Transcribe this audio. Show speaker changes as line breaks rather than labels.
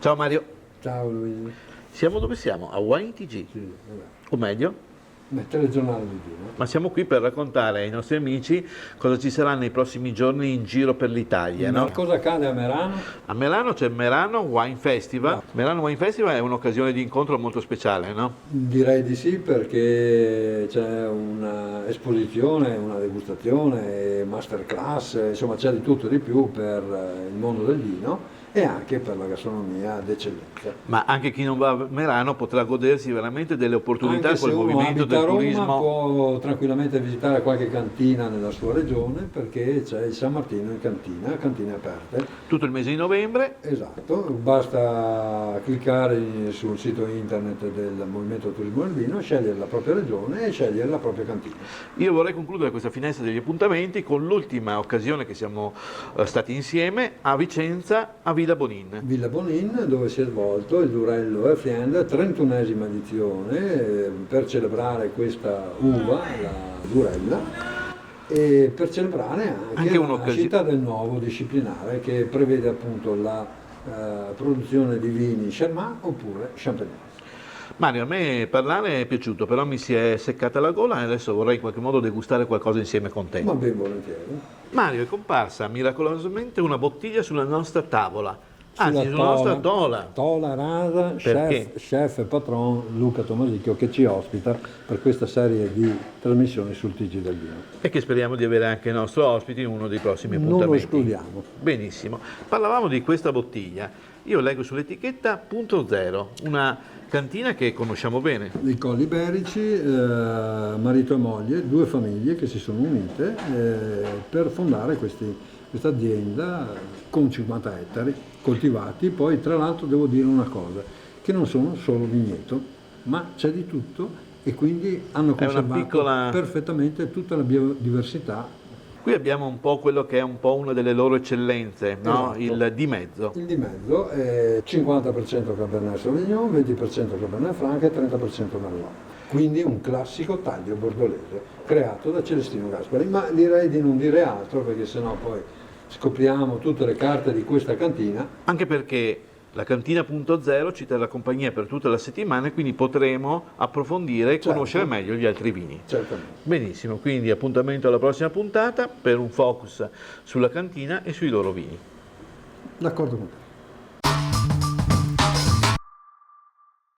Ciao Mario,
Ciao Luigi.
siamo dove siamo? A Wine TG,
Sì, vabbè.
o meglio,
Telegiornale di Dio.
ma siamo qui per raccontare ai nostri amici cosa ci sarà nei prossimi giorni in giro per l'Italia, no?
Cosa accade a Merano?
A Merano c'è Merano Wine Festival.
No.
Merano Wine Festival è un'occasione di incontro molto speciale, no?
Direi di sì, perché c'è una esposizione, una degustazione, masterclass, insomma c'è di tutto e di più per il mondo del vino e anche per la gastronomia d'eccellenza.
Ma anche chi non va a Merano potrà godersi veramente delle opportunità
Anche se
col
uno
movimento
abita
del
a Roma
turismo.
può tranquillamente visitare qualche cantina nella sua regione, perché c'è il San Martino in cantina, cantine aperte.
Tutto il mese di novembre.
Esatto, basta cliccare sul sito internet del Movimento Turismo del Vino, scegliere la propria regione e scegliere la propria cantina.
Io vorrei concludere questa finestra degli appuntamenti con l'ultima occasione che siamo stati insieme a Vicenza, a Villa Bonin.
Villa Bonin, dove si è svolto il Durello Azienda, 31esima edizione, per celebrare questa uva, la Durella, e per celebrare anche la nascita del nuovo disciplinare che prevede appunto la produzione di vini Charmat oppure Champagnat.
Mario, a me parlare è piaciuto, però mi si è seccata la gola e adesso vorrei in qualche modo degustare qualcosa insieme con te.
Ma ben volentieri.
Mario, è comparsa miracolosamente una bottiglia sulla nostra tavola, anzi sulla nostra tola.
Tola rasa, chef e patron Luca Tomasicchio che ci ospita per questa serie di trasmissioni sul TG del vino.
E che speriamo di avere anche il nostro ospite in uno dei prossimi appuntamenti.
Non lo escludiamo.
Benissimo. Parlavamo di questa bottiglia. Io leggo sull'etichetta Punto Zero, una cantina che conosciamo bene.
I Colli Iberici, marito e moglie, due famiglie che si sono unite per fondare questa azienda con 50 ettari coltivati. Poi tra l'altro devo dire una cosa, che non sono solo vigneto, ma c'è di tutto e quindi hanno conservato perfettamente tutta la biodiversità.
Qui abbiamo un po' quello che è un po' una delle loro eccellenze, no?
Esatto.
Il di mezzo.
Il di mezzo è 50% Cabernet Sauvignon, 20% Cabernet Franc e 30% Merlot. Quindi un classico taglio bordolese creato da Celestino Gaspari. Ma direi di non dire altro, perché sennò poi scopriamo tutte le carte di questa cantina.
Anche perché la cantina Punto Zero ci terrà compagnia per tutta la settimana e quindi potremo approfondire e conoscere meglio gli altri vini.
Certamente.
Benissimo, quindi appuntamento alla prossima puntata per un focus sulla cantina e sui loro vini.
D'accordo con te.